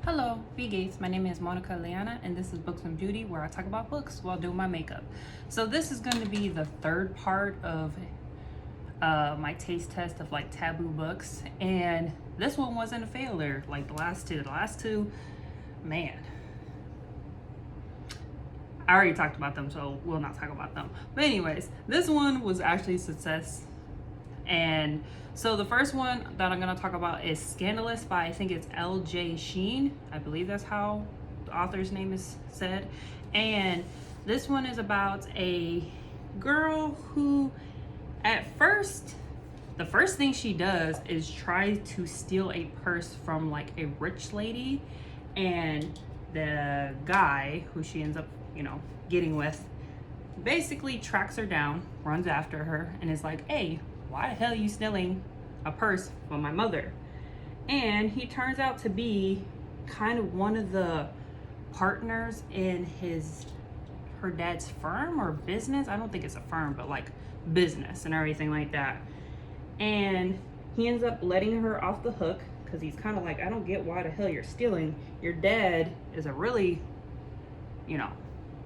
Hello, B Gates. My name is Monica Leana, and this is Books and Beauty, where I talk about books while doing my makeup. So this is going to be the third part of my taste test of like taboo books, and this one wasn't a failure like the last two. The last two, man, I already talked about them, so we'll not talk about them. But anyways, this one was actually a success. And so the first one that I'm going to talk about is Scandalous by, I think it's L.J. Sheen. I believe that's how the author's name is said. And this one is about a girl who, at first, the first thing she does is try to steal a purse from like a rich lady. And the guy who she ends up, getting with, basically tracks her down, runs after her, and is like, hey, why the hell are you stealing a purse from my mother? And he turns out to be kind of one of the partners in her dad's firm or business. I don't think it's a firm, but like business and everything like that. And he ends up letting her off the hook because he's kind of like, I don't get why the hell you're stealing. Your dad is a really,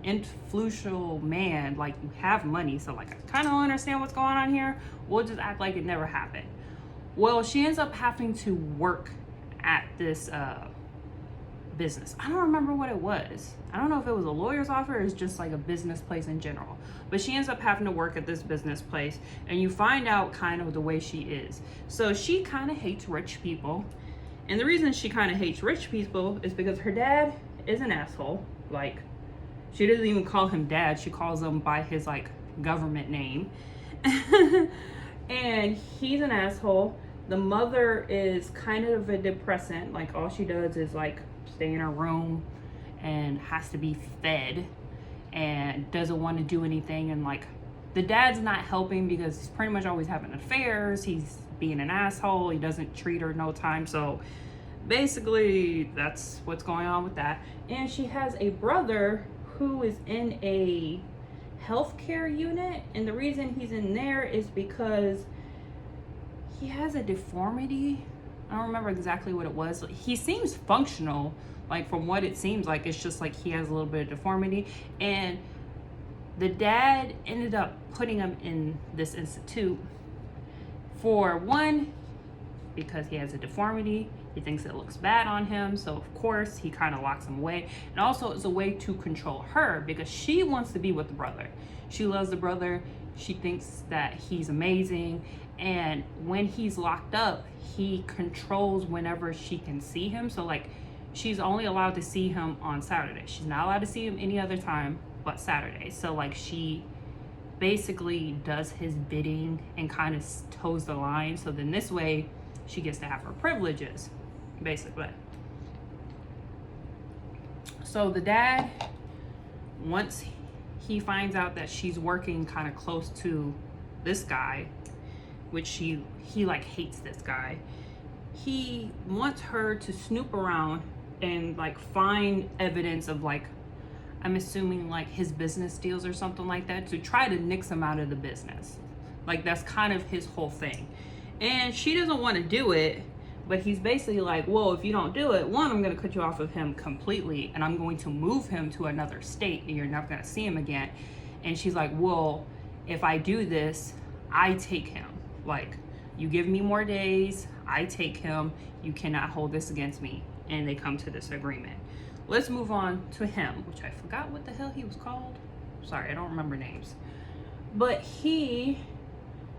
influential man. Like, you have money, so like I kind of don't understand what's going on here. We'll just act like it never happened. Well, she ends up having to work at this business. I don't remember what it was. I don't know if it was a lawyer's office or it's just like a business place in general. But she ends up having to work at this business place, and you find out kind of the way she is. So she kind of hates rich people. And the reason she kind of hates rich people is because her dad is an asshole. Like, she doesn't even call him dad. She calls him by his like government name. And he's an asshole. The mother is kind of a depressant. Like, all she does is like stay in her room and has to be fed and doesn't want to do anything. And like, the dad's not helping because he's pretty much always having affairs. He's being an asshole. He doesn't treat her no time. So basically that's what's going on with that. And she has a brother who is in a healthcare unit, and the reason he's in there is because he has a deformity. I don't remember exactly what it was. He seems functional, like from what it seems like. It's just like he has a little bit of deformity, and the dad ended up putting him in this institute for one, because he has a deformity. He thinks it looks bad on him, so of course he kind of locks him away. And also it's a way to control her because she wants to be with the brother. She loves the brother. She thinks that he's amazing. And when he's locked up, he controls whenever she can see him. So like, she's only allowed to see him on Saturday. She's not allowed to see him any other time but Saturday. So like, she basically does his bidding and kind of toes the line. So then this way she gets to have her privileges, basically. So the dad, once he finds out that she's working kind of close to this guy, which he like hates this guy, he wants her to snoop around and like find evidence of like, I'm assuming like his business deals or something like that, to try to nix him out of the business. Like, that's kind of his whole thing. And she doesn't want to do it, but he's basically like, well, if you don't do it, one, I'm going to cut you off of him completely, and I'm going to move him to another state, and you're never going to see him again. And she's like, well, if I do this, I take him. Like, you give me more days, I take him. You cannot hold this against me. And they come to this agreement. Let's move on to him, which I forgot what the hell he was called. Sorry, I don't remember names. But he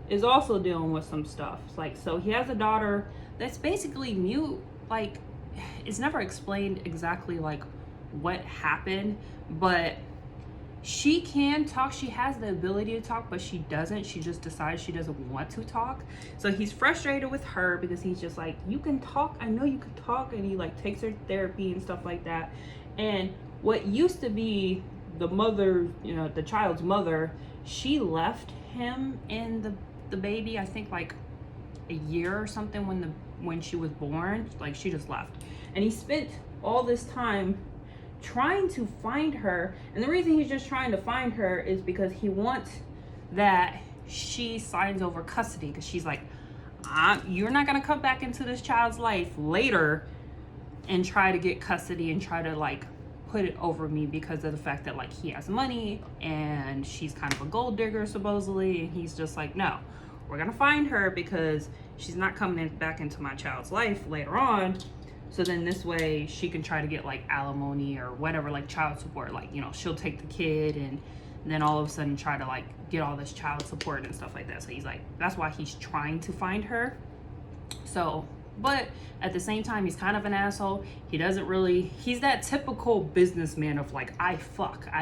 is also dealing with some stuff. Like, so he has a daughter that's basically mute. Like, it's never explained exactly like what happened, but she can talk. She has the ability to talk, but she doesn't. She just decides she doesn't want to talk. So he's frustrated with her because he's just like, you can talk, I know you can talk. And he like takes her to therapy and stuff like that. And what used to be the mother, the child's mother, she left him in the baby, I think like a year or something when she was born. Like, she just left, and he spent all this time trying to find her. And the reason he's just trying to find her is because he wants that she signs over custody, because she's like, you're not gonna come back into this child's life later and try to get custody and try to like put it over me because of the fact that like he has money and she's kind of a gold digger supposedly, and he's just like, no, we're gonna find her because she's not coming back into my child's life later on. So then this way she can try to get like alimony or whatever, like child support, like, you know, she'll take the kid and then all of a sudden try to like get all this child support and stuff like that. So he's like, that's why he's trying to find her. So, but at the same time, he's kind of an asshole. He doesn't really, he's that typical businessman of like, I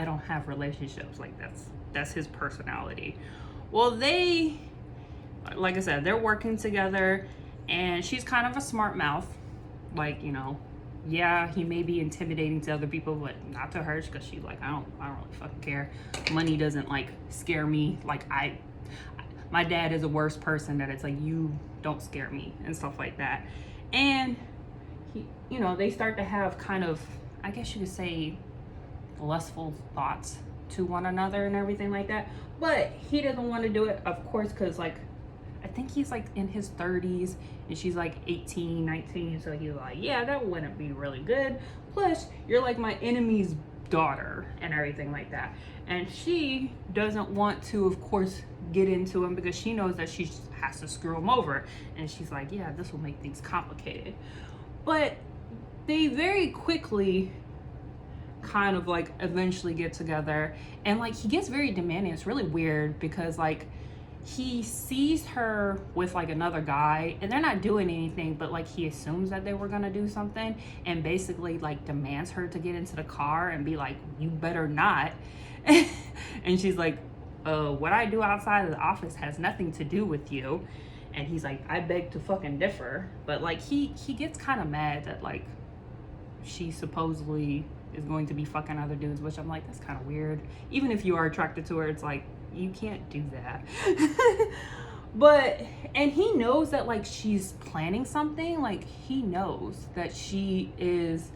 don't have relationships. Like that's his personality. Well, they, like I said, they're working together and she's kind of a smart mouth. Like, you know, yeah, he may be intimidating to other people, but not to her, because she's like, I don't really fucking care. Money doesn't like scare me. Like my dad is a worse person that it's like, you don't scare me and stuff like that. And he, you know, they start to have kind of, I guess you could say, lustful thoughts to one another and everything like that. But he doesn't want to do it, of course, because like, I think he's like in his 30s and she's like 18, 19. So he's like, yeah, that wouldn't be really good. Plus, you're like my enemy's daughter and everything like that. And she doesn't want to, of course, get into him because she knows that she has to screw him over. And she's like, yeah, this will make things complicated. But they very quickly kind of like eventually get together. And like he gets very demanding. It's really weird because like he sees her with like another guy and they're not doing anything, but like he assumes that they were gonna do something and basically like demands her to get into the car and be like, you better not. And she's like, what I do outside of the office has nothing to do with you. And he's like, I beg to fucking differ. But like he gets kind of mad that like she supposedly is going to be fucking other dudes, which I'm like, that's kind of weird. Even if you are attracted to her, it's like, you can't do that. But, and he knows that like she's planning something. Like he knows that she is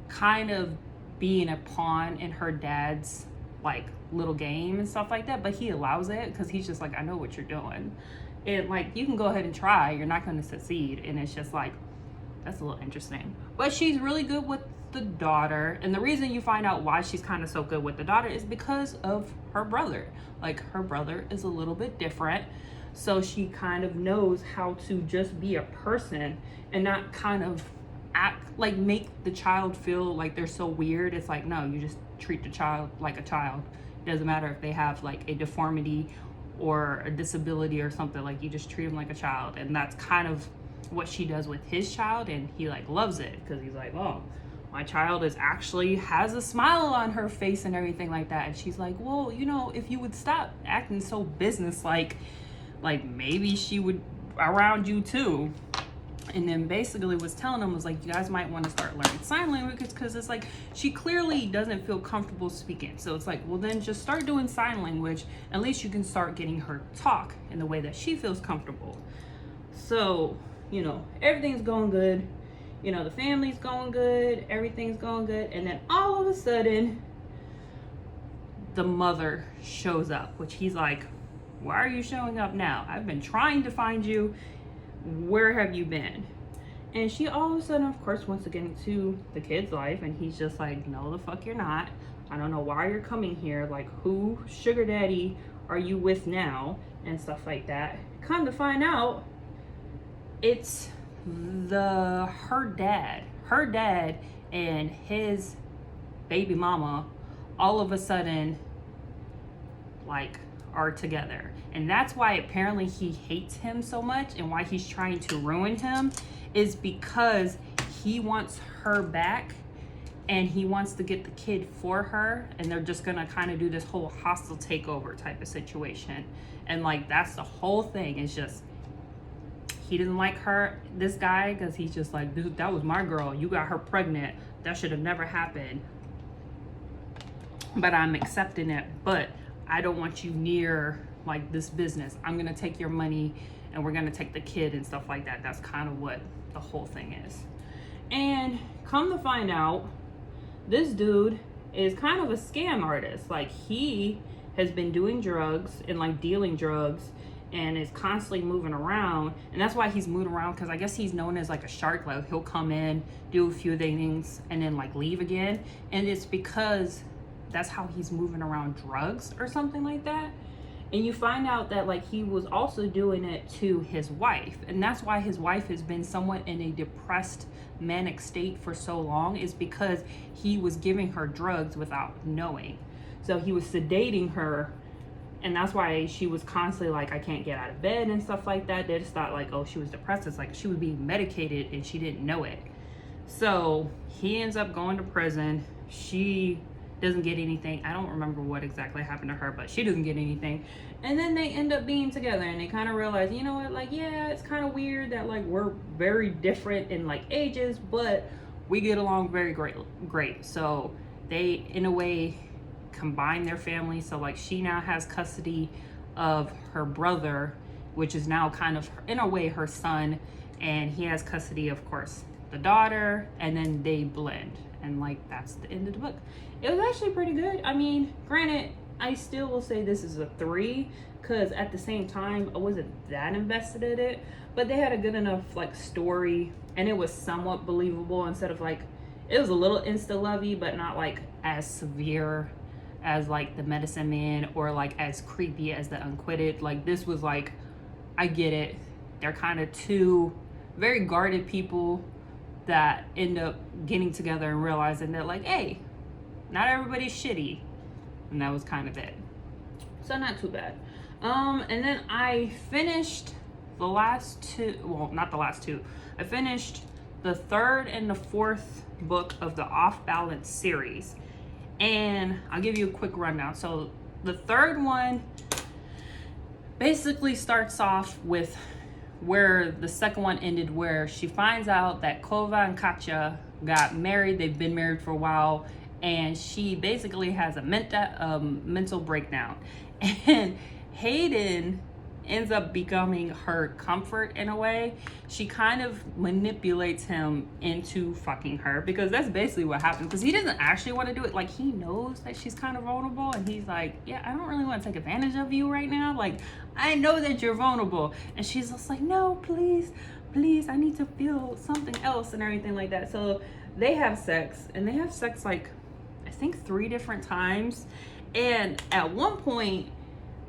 kind of being a pawn in her dad's like little game and stuff like that, but he allows it because he's just like, I know what you're doing, and like you can go ahead and try, you're not going to succeed. And it's just like, that's a little interesting. But she's really good with the daughter, and the reason you find out why she's kind of so good with the daughter is because of her brother. Like her brother is a little bit different, so she kind of knows how to just be a person and not kind of act like make the child feel like they're so weird. It's like, no, you just treat the child like a child. It doesn't matter if they have like a deformity or a disability or something, like you just treat them like a child. And that's kind of what she does with his child, and he like loves it because he's like, oh, my child is actually has a smile on her face and everything like that. And she's like, well, you know, if you would stop acting so business-like maybe she would around you too. And then basically was telling them was like, you guys might want to start learning sign language because it's like she clearly doesn't feel comfortable speaking. So it's like, well, then just start doing sign language. At least you can start getting her to talk in the way that she feels comfortable. So, you know, everything's going good. You know, the family's going good, everything's going good, and then all of a sudden, the mother shows up, which he's like, why are you showing up now? I've been trying to find you. Where have you been? And she all of a sudden, of course, wants to get into the kid's life, and he's just like, no, the fuck you're not. I don't know why you're coming here. Like, who sugar daddy are you with now? And stuff like that. Come to find out, it's her dad and his baby mama all of a sudden like are together. And that's why apparently he hates him so much, and why he's trying to ruin him is because he wants her back and he wants to get the kid for her, and they're just gonna kind of do this whole hostile takeover type of situation. And like that's the whole thing. It's just he doesn't like her, this guy, because he's just like, dude, that was my girl. You got her pregnant. That should have never happened. But I'm accepting it. But I don't want you near like this business. I'm going to take your money and we're going to take the kid and stuff like that. That's kind of what the whole thing is. And come to find out, this dude is kind of a scam artist. Like he has been doing drugs and like dealing drugs and is constantly moving around. And that's why he's moving around, because I guess he's known as like a shark. Like he'll come in, do a few things, and then like leave again. And it's because that's how he's moving around drugs or something like that. And you find out that like he was also doing it to his wife, and that's why his wife has been somewhat in a depressed manic state for so long, is because he was giving her drugs without knowing. So he was sedating her, and that's why she was constantly like, I can't get out of bed and stuff like that. They just thought like, oh, she was depressed. It's like she was being medicated and she didn't know it. So he ends up going to prison. She doesn't get anything. I don't remember what exactly happened to her, but she doesn't get anything. And then they end up being together, and they kind of realize, you know what, like, yeah, it's kind of weird that like we're very different in like ages, but we get along very great. So they, in a way, combine their families. So like she now has custody of her brother, which is now kind of in a way her son, and he has custody, of course, the daughter, and then they blend. And like that's the end of the book. It was actually pretty good. I mean, granted, I still will say this is a 3, because at the same time I wasn't that invested in it, but they had a good enough like story, and it was somewhat believable. Instead of like, it was a little insta lovey, but not like as severe as like the Medicine Man, or like as creepy as the Unquitted. Like this was like, I get it, they're kind of two very guarded people that end up getting together and realizing that like, hey, not everybody's shitty. And that was kind of it. So not too bad. And then I finished the last 2, well, not the last 2. I finished the 3rd and the 4th book of the Off Balance series. And I'll give you a quick rundown. So the 3rd one basically starts off with where the 2nd one ended, where she finds out that Kova and Katya got married. They've been married for a while, and she basically has a mental breakdown. And Hayden ends up becoming her comfort in a way. She kind of manipulates him into fucking her, because that's basically what happens, because he doesn't actually want to do it. Like he knows that she's kind of vulnerable, and he's like, yeah, I don't really want to take advantage of you right now. Like I know that you're vulnerable. And she's just like, no, please, I need to feel something else and everything like that. So they have sex, and they have sex like I think 3 different times. And at one point,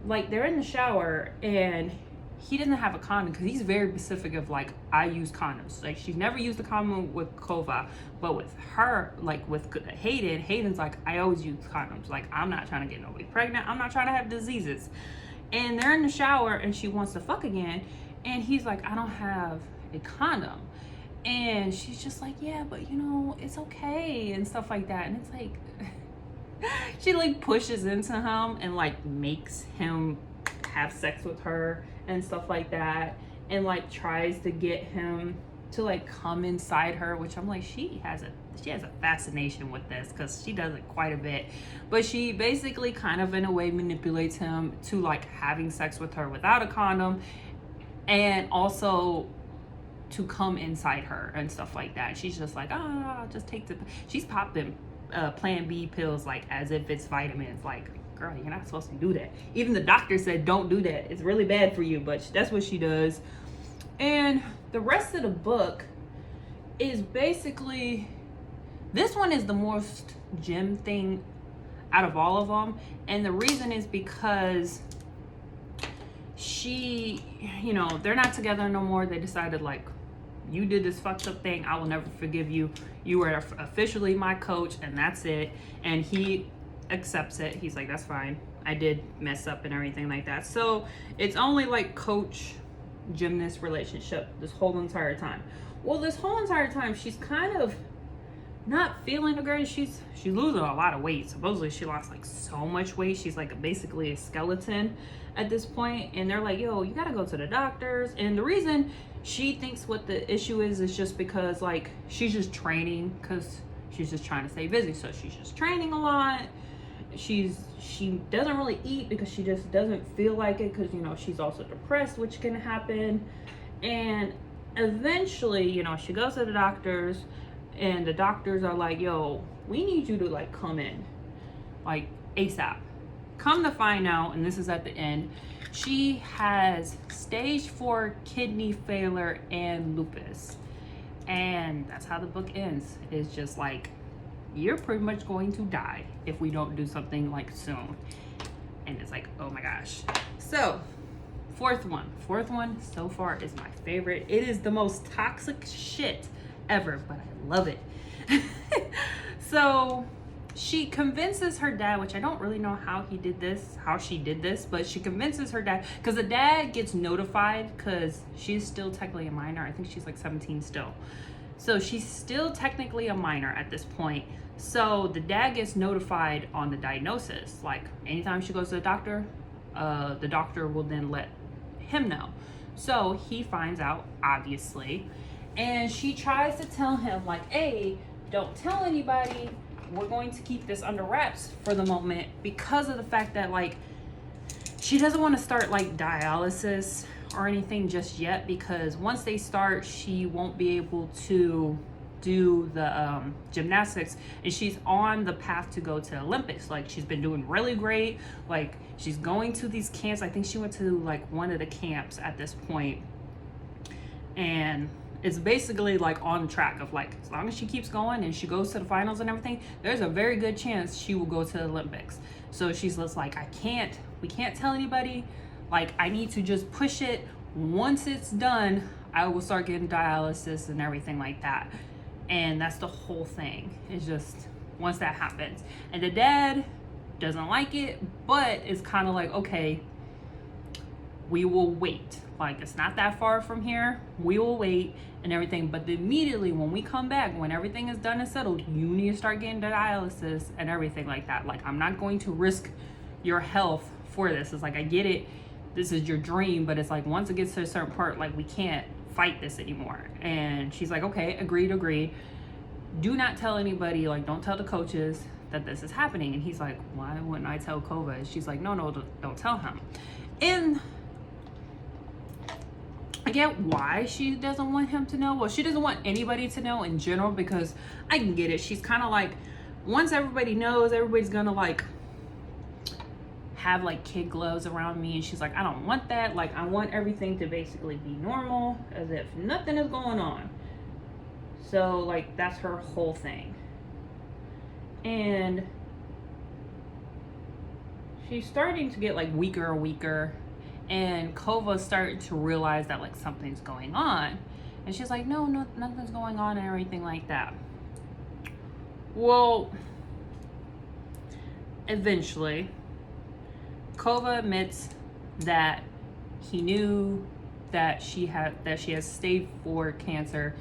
like they're in the shower and he doesn't have a condom, because he's very specific of like, I use condoms. Like she's never used a condom with Kova, but with her, like with Hayden's like, I always use condoms. Like I'm not trying to get nobody pregnant, I'm not trying to have diseases. And they're in the shower and she wants to fuck again, and he's like, I don't have a condom. And she's just like, yeah, but you know, it's okay and stuff like that. And it's like she like pushes into him and like makes him have sex with her and stuff like that, and like tries to get him to like come inside her, which I'm like, she has a fascination with this, because she does it quite a bit. But she basically kind of in a way manipulates him to like having sex with her without a condom, and also to come inside her and stuff like that. She's just like, I'll just take she's popping Plan B pills like as if it's vitamins. Like, girl, you're not supposed to do that. Even the doctor said don't do that, it's really bad for you, but that's what she does. And the rest of the book is basically, this one is the most gem thing out of all of them. And the reason is because she, you know, they're not together no more. They decided like, you did this fucked up thing, I will never forgive you. You were officially my coach, and that's it. And he accepts it. He's like, that's fine, I did mess up and everything like that. So it's only like coach gymnast relationship this whole entire time. Well, this whole entire time she's kind of not feeling the greatest. She's losing a lot of weight. Supposedly she lost like so much weight, she's like basically a skeleton at this point. And they're like, yo, you gotta go to the doctors. And the reason she thinks what the issue is just because like she's just training, because she's just trying to stay busy. So she's just training a lot. She doesn't really eat because she just doesn't feel like it, because you know she's also depressed, which can happen. And eventually, you know, she goes to the doctors, and the doctors are like, yo, we need you to like come in like ASAP. Come to find out, and this is at the end, she has stage 4 kidney failure and lupus. And that's how the book ends. It's just like, you're pretty much going to die if we don't do something like soon. And it's like, oh my gosh. So, fourth one so far is my favorite. It is the most toxic shit ever, but I love it. So she convinces her dad, which I don't really know how she did this, but she convinces her dad, because the dad gets notified, because she's still technically a minor. I think she's like 17 still. So she's still technically a minor at this point. So the dad gets notified on the diagnosis. Like anytime she goes to the doctor will then let him know. So he finds out, obviously, and she tries to tell him like, hey, don't tell anybody. We're going to keep this under wraps for the moment, because of the fact that like she doesn't want to start like dialysis or anything just yet, because once they start, she won't be able to do the gymnastics, and she's on the path to go to Olympics. Like she's been doing really great. Like she's going to these camps. I think she went to like one of the camps at this point, and it's basically like on track of like, as long as she keeps going and she goes to the finals and everything, there's a very good chance she will go to the Olympics. So she's just like, we can't tell anybody. Like I need to just push it. Once it's done, I will start getting dialysis and everything like that. And that's the whole thing. It's just once that happens. And the dad doesn't like it, but it's kind of like, okay, we will wait. Like it's not that far from here. We will wait and everything. But immediately when we come back, when everything is done and settled, you need to start getting dialysis and everything like that. Like I'm not going to risk your health for this. It's like, I get it. This is your dream, but it's like once it gets to a certain part, like we can't fight this anymore. And she's like, okay, agreed. Do not tell anybody, like don't tell the coaches that this is happening. And he's like, why wouldn't I tell Kova? She's like, no, don't tell him. And I get why she doesn't want him to know. Well, she doesn't want anybody to know in general, because I can get it. She's kind of like, once everybody knows, everybody's gonna like have like kid gloves around me, and she's like, I don't want that. Like I want everything to basically be normal, as if nothing is going on. So like that's her whole thing. And she's starting to get like weaker, and Kova's starting to realize that like something's going on, and she's like, no, nothing's going on and everything like that. Well, eventually Kova admits that he knew that she has stage 4 cancer,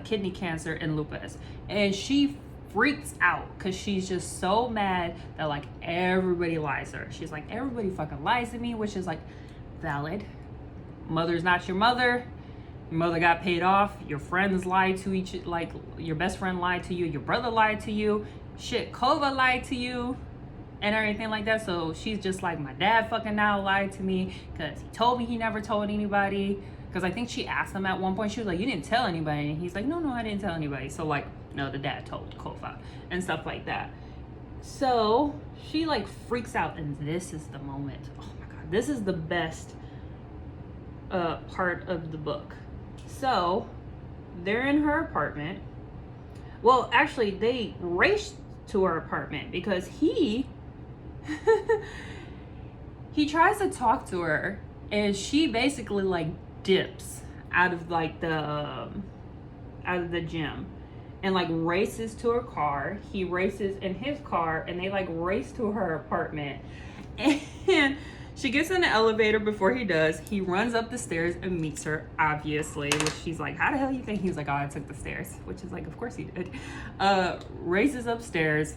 kidney cancer and lupus, and she freaks out because she's just so mad that like everybody lies to her. She's like, everybody fucking lies to me, which is like valid. Mother's not your mother. Your mother got paid off. Your friends lied to like your best friend lied to you. Your brother lied to you. Shit, Kova lied to you and everything like that. So she's just like, my dad fucking now lied to me because he told me he never told anybody. Because I think she asked him at one point, she was like, you didn't tell anybody? And he's like, no, I didn't tell anybody. So like, no, the dad told Kova and stuff like that. So she like freaks out, and this is the moment. Oh my God, this is the best part of the book. So they're in her apartment. Well, actually they race to her apartment because he tries to talk to her, and she basically like dips out of like the out of the gym and like races to her car. He races in his car, and they like race to her apartment, and she gets in the elevator before he does. He runs up the stairs and meets her, obviously, which she's like, how the hell you think? He's like, oh, I took the stairs, which is like, of course he did. Races upstairs.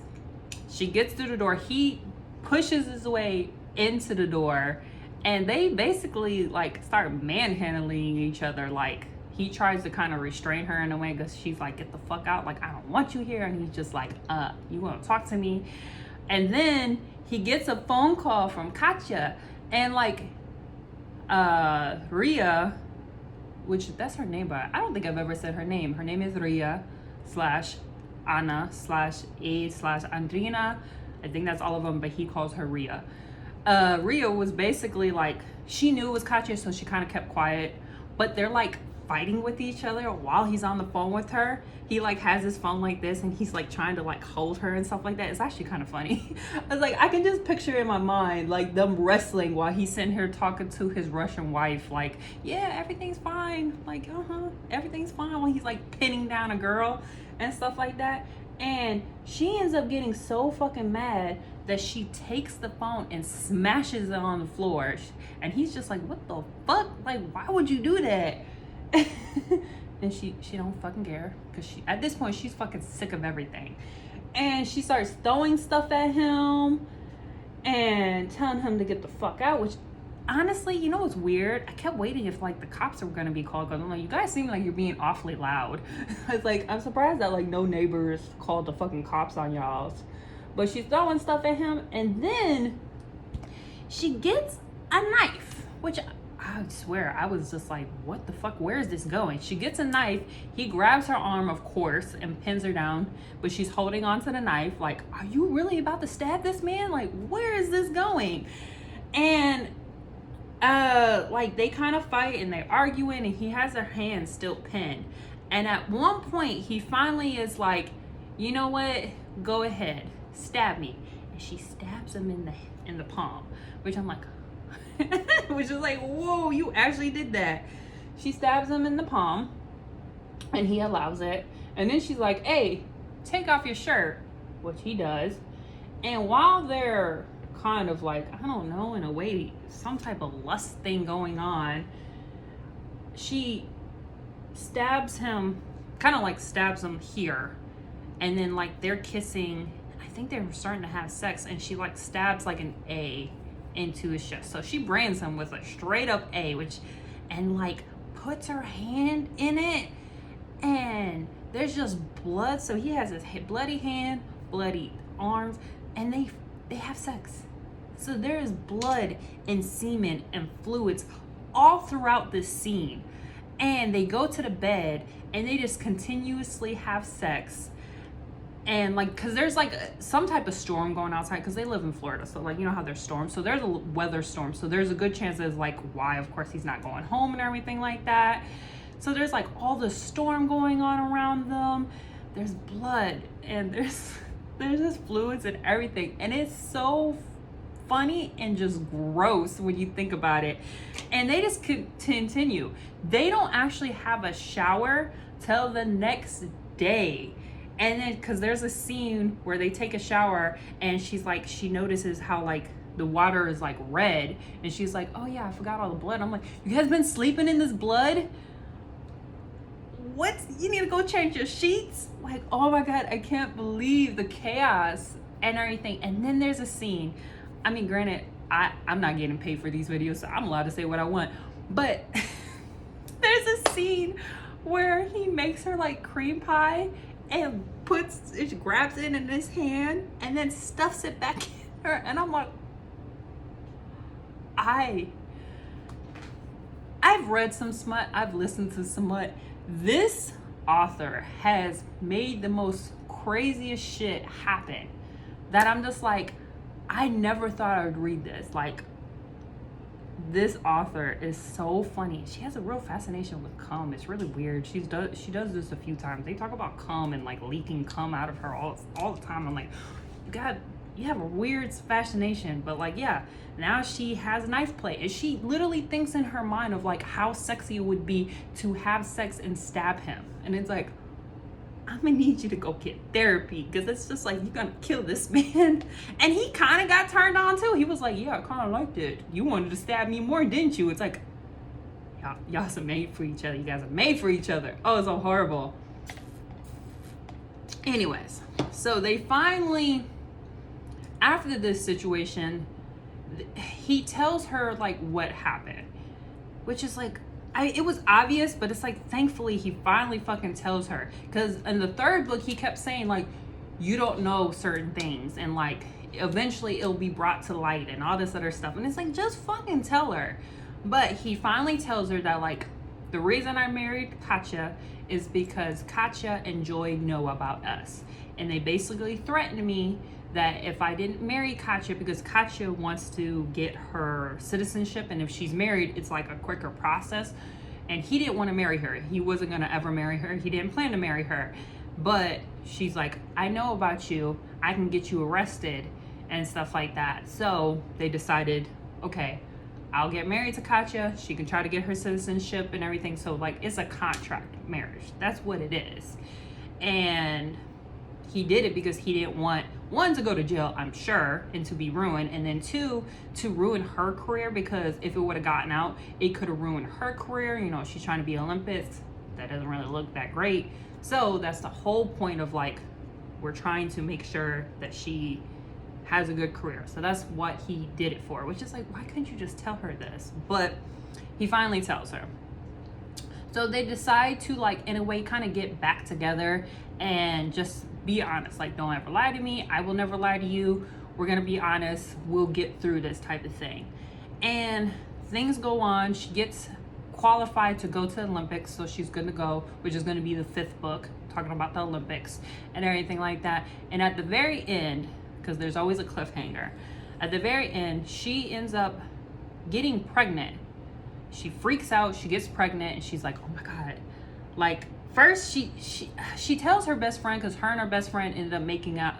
She gets through the door. He pushes his way into the door, and they basically like start manhandling each other. Like he tries to kind of restrain her in a way because she's like, get the fuck out. Like, I don't want you here. And he's just like, you want to talk to me? And then he gets a phone call from Katya, and like Ria, which that's her name, but I don't think I've ever said her name. Her name is Ria / Anna / A / Andrina. I think that's all of them, but he calls her Rhea. Rhea was basically like, she knew it was Katya, so she kind of kept quiet, but they're like fighting with each other while he's on the phone with her. He like has his phone like this and he's like trying to like hold her and stuff like that. It's actually kind of funny. I was like, I can just picture in my mind like them wrestling while he's sitting here talking to his Russian wife, like, yeah, everything's fine, like, everything's fine, while he's like pinning down a girl and stuff like that. And she ends up getting so fucking mad that she takes the phone and smashes it on the floor. And he's just like, what the fuck? Like, why would you do that? And she don't fucking care, because she, at this point, she's fucking sick of everything. And she starts throwing stuff at him and telling him to get the fuck out, which honestly, you know what's weird? I kept waiting if like the cops were gonna be called, because I'm like, you guys seem like you're being awfully loud. I was like, I'm surprised that like no neighbors called the fucking cops on y'all. But she's throwing stuff at him, and then she gets a knife, which I swear, I was just like, what the fuck? Where is this going? She gets a knife. He grabs her arm, of course, and pins her down. But she's holding on to the knife. Like, are you really about to stab this man? Like, where is this going? And, like, they kind of fight and they're arguing. And he has her hand still pinned. And at one point, he finally is like, you know what? Go ahead. Stab me. And she stabs him in the palm. Which I'm like, which is like, whoa, you actually did that. She stabs him in the palm and he allows it. And then she's like, hey, take off your shirt, which he does. And while they're kind of like, I don't know, in a way, some type of lust thing going on, she stabs him, kind of like stabs him here. And then like they're kissing. I think they're starting to have sex, and she like stabs like an A into his chest. So she brands him with a straight up A, and like puts her hand in it, and there's just blood. So he has his bloody hand, bloody arms, and they have sex. So there's blood and semen and fluids all throughout this scene. And they go to the bed and they just continuously have sex. And like, cause there's like some type of storm going outside, cause they live in Florida. So like, you know how there's storms. So there's a weather storm. So there's a good chance as like why, of course, he's not going home and everything like that. So there's like all the storm going on around them. There's blood and there's just fluids and everything. And it's so funny and just gross when you think about it. And they just continue. They don't actually have a shower till the next day. And then, cause there's a scene where they take a shower and she's like, she notices how like the water is like red, and she's like, oh yeah, I forgot all the blood. I'm like, you guys been sleeping in this blood? What? You need to go change your sheets? Like, oh my God, I can't believe the chaos and everything. And then there's a scene. I mean, granted, I'm not getting paid for these videos, so I'm allowed to say what I want. But there's a scene where he makes her like cream pie and grabs it in his hand and then stuffs it back in her. And I'm like, I've read some smut, I've listened to some smut. This author has made the most craziest shit happen that I'm just like, I never thought I would read this. Like, this author is so funny. She has a real fascination with cum. It's really weird. She does this a few times. They talk about cum and like leaking cum out of her all the time. I'm like, God, you have a weird fascination. But like, yeah, now she has knife play, and she literally thinks in her mind of like how sexy it would be to have sex and stab him. And it's like, I'm gonna need you to go get therapy, because it's just like, you're gonna kill this man. And he kind of got turned on too. He was like, yeah, I kind of liked it. You wanted to stab me more, didn't you? It's like, y'all are made for each other. You guys are made for each other. Oh, it's so horrible. Anyways, so they finally, after this situation, he tells her like what happened, which is like, it was obvious, but it's like, thankfully he finally fucking tells her. Because in the third book, he kept saying like, you don't know certain things, and like eventually it'll be brought to light and all this other stuff. And it's like, just fucking tell her. But he finally tells her that like The reason I married Katya is because Katya and Joy know about us. And they basically threatened me that if I didn't marry Katya, because Katya wants to get her citizenship, and if she's married, it's like a quicker process. And he didn't want to marry her. He wasn't going to ever marry her. He didn't plan to marry her. But she's like, I know about you. I can get you arrested and stuff like that. So they decided, okay, I'll get married to Katya. She can try to get her citizenship and everything. So like, it's a contract marriage. That's what it is. And he did it because he didn't want, one, to go to jail, I'm sure, and to be ruined, and then two, to ruin her career, because if it would have gotten out, it could have ruined her career. You know, she's trying to be Olympics. That doesn't really look that great. So that's the whole point of like, we're trying to make sure that she has a good career. So that's what he did it for, which is like, why couldn't you just tell her this? But he finally tells her. So they decide to, like, in a way, kind of get back together and just be honest. Like, don't ever lie to me. I will never lie to you. We're going to be honest. We'll get through this type of thing. And things go on. She gets qualified to go to the Olympics. So she's going to go, which is going to be the 5th book, talking about the Olympics and everything like that. And at the very end, because there's always a cliffhanger, at the very end, she ends up getting pregnant. She freaks out, she gets pregnant, and she's like, oh my God. Like, first she tells her best friend, because her and her best friend ended up making up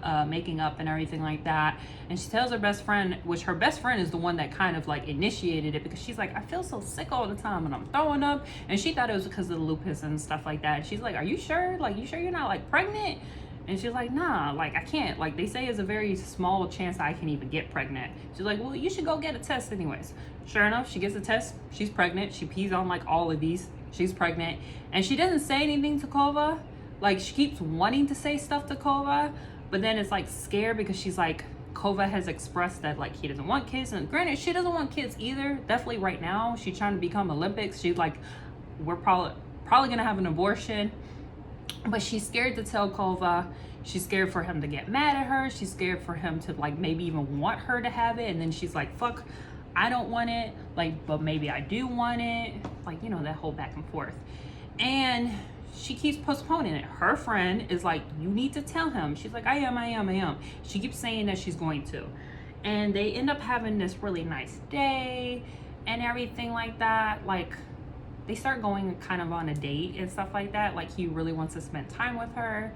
and everything like that. And she tells her best friend, which her best friend is the one that kind of like initiated it, because she's like, I feel so sick all the time and I'm throwing up. And she thought it was because of the lupus and stuff like that. And she's like, are you sure? Like, you sure you're not like pregnant? And she's like, nah, like I can't. Like, they say it's a very small chance I can even get pregnant. She's like, well, you should go get a test anyways. Sure enough, she gets a test. She's pregnant. She pees on like all of these. She's pregnant. And she doesn't say anything to Kova. Like, she keeps wanting to say stuff to Kova, but then it's like scared, because she's like, Kova has expressed that like he doesn't want kids. And granted, she doesn't want kids either. Definitely right now. She's trying to become Olympics. She's like, we're probably gonna have an abortion. But she's scared to tell Kova. She's scared for him to get mad at her. She's scared for him to like maybe even want her to have it. And then she's like, fuck, I don't want it. Like, but maybe I do want it. Like, you know, that whole back and forth. And she keeps postponing it. Her friend is like, you need to tell him. She's like, I am. She keeps saying that she's going to. And they end up having this really nice day and everything like that. Like, they start going kind of on a date and stuff like that. Like, he really wants to spend time with her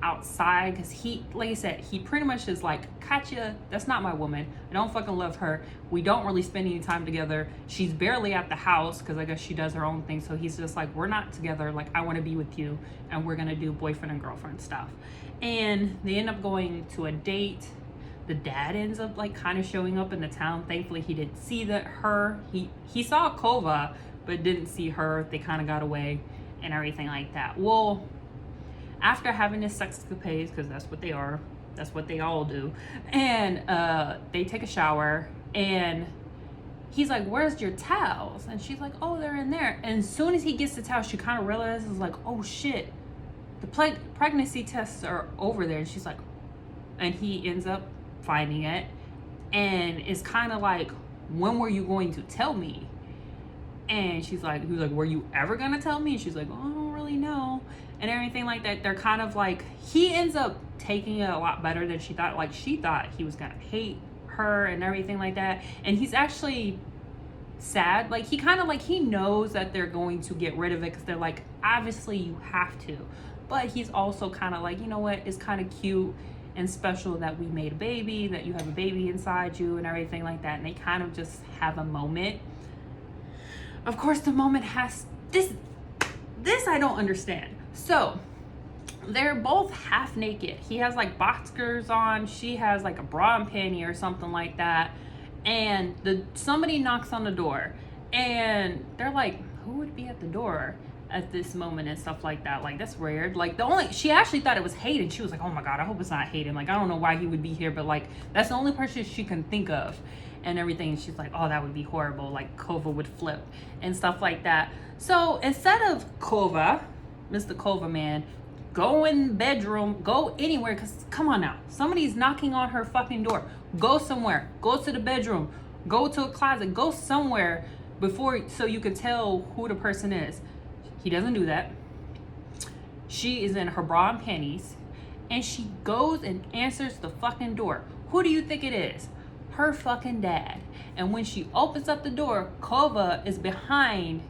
outside, because he, like I said, he pretty much is like, Katya, that's not my woman. I don't fucking love her. We don't really spend any time together. She's barely at the house, because I guess she does her own thing. So he's just like, we're not together. Like, I want to be with you, and we're gonna do boyfriend and girlfriend stuff. And they end up going to a date. The dad ends up like kind of showing up in the town. Thankfully, he didn't see he saw Kova, but didn't see her. They kind of got away and everything like that. Well, after having this sexcapades, because that's what they are, that's what they all do, and they take a shower, and he's like, where's your towels? And she's like, oh, they're in there. And as soon as he gets the towel, she kind of realizes, like, oh shit, the pregnancy tests are over there. And she's like, and he ends up finding it, and it's kind of like, when were you going to tell me? And he was like, were you ever gonna tell me? And she's like, oh, I don't really know, and everything like that. They're kind of like, he ends up taking it a lot better than she thought. Like, she thought he was gonna hate her and everything like that. And he's actually sad. Like, he kind of like, he knows that they're going to get rid of it, because they're like, obviously you have to. But he's also kind of like, you know what, it's kind of cute and special that we made a baby, that you have a baby inside you and everything like that. And they kind of just have a moment. Of course, the moment has this I don't understand. So they're both half naked. He has like boxers on, she has like a bra and panty or something like that. And somebody knocks on the door, and they're like, who would be at the door at this moment and stuff like that? Like, that's weird. Like, she actually thought it was Hayden. She was like, oh my God, I hope it's not Hayden. Like, I don't know why he would be here, but like, that's the only person she can think of and everything. And she's like, oh, that would be horrible. Like, Kova would flip and stuff like that. So instead of Kova, Mr. Kova man, go in the bedroom, go anywhere, because come on now, somebody's knocking on her fucking door. Go somewhere, go to the bedroom, go to a closet, go somewhere. before, so you could tell who the person is. He doesn't do that. She is in her bra and panties, and she goes and answers the fucking door. Who do you think it is? Her fucking dad. And when she opens up the door, Kova is behind,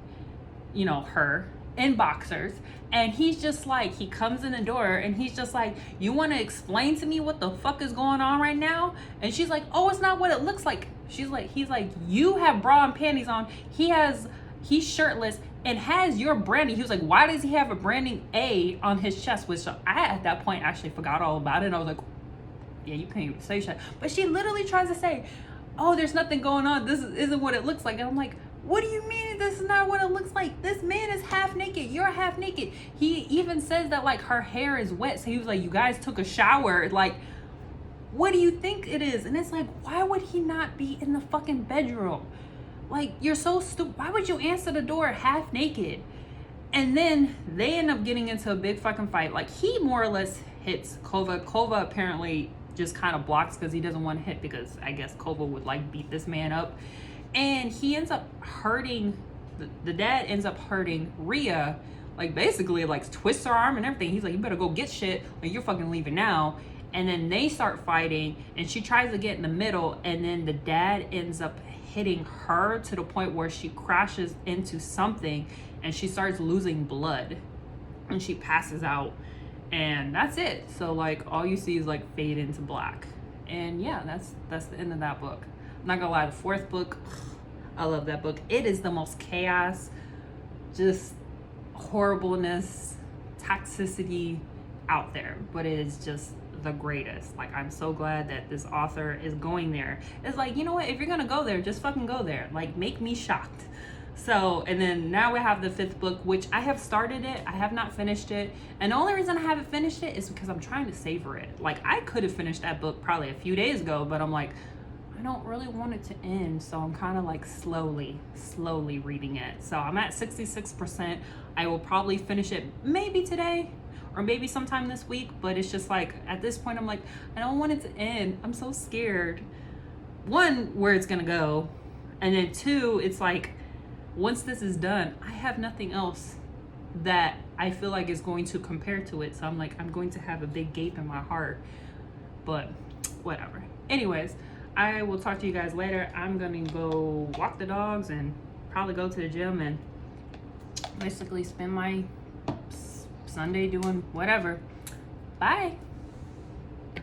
you know, her in boxers, and he's just like, he comes in the door and he's just like, you want to explain to me what the fuck is going on right now? And she's like, oh, it's not what it looks like. She's like, he's like, you have bra and panties on, he's shirtless and has your branding. He was like, why does he have a branding A on his chest? Which I at that point actually forgot all about it, and I was like, yeah, you can't even say shit. But she literally tries to say, oh, there's nothing going on, this isn't what it looks like. And I'm like, what do you mean this is not what it looks like? This man is half naked. You're half naked. He even says that like her hair is wet. So he was like, you guys took a shower. Like, what do you think it is? And it's like, why would he not be in the fucking bedroom? Like, you're so stupid. Why would you answer the door half naked? And then they end up getting into a big fucking fight. Like, he more or less hits Kova. Kova apparently just kind of blocks because he doesn't want to hit, because I guess Kova would like beat this man up. And he ends up hurting, the dad ends up hurting Rhea, like basically like twists her arm and everything. He's like, you better go get shit, like you're fucking leaving now. And then they start fighting, and she tries to get in the middle, and then the dad ends up hitting her to the point where she crashes into something and she starts losing blood and she passes out, and that's it. So like all you see is like fade into black. And yeah, that's the end of that book. I'm not gonna lie, the fourth book, I love that book. It is the most chaos, just horribleness, toxicity out there, but it is just the greatest. Like, I'm so glad that this author is going there. It's like, you know what, if you're gonna go there, just fucking go there. Like, make me shocked. So, and then now we have the fifth book, which I have started it, I have not finished it, and the only reason I haven't finished it is because I'm trying to savor it. Like, I could have finished that book probably a few days ago, but I'm like, I don't really want it to end, so I'm kind of like slowly reading it. So I'm at 66%. I will probably finish it maybe today or maybe sometime this week, but it's just like, at this point I'm like, I don't want it to end. I'm so scared. One, where it's gonna go, and then two, it's like, once this is done, I have nothing else that I feel like is going to compare to it. So I'm like, I'm going to have a big gape in my heart, but whatever. Anyways, I will talk to you guys later. I'm gonna go walk the dogs and probably go to the gym and basically spend my Sunday doing whatever. Bye.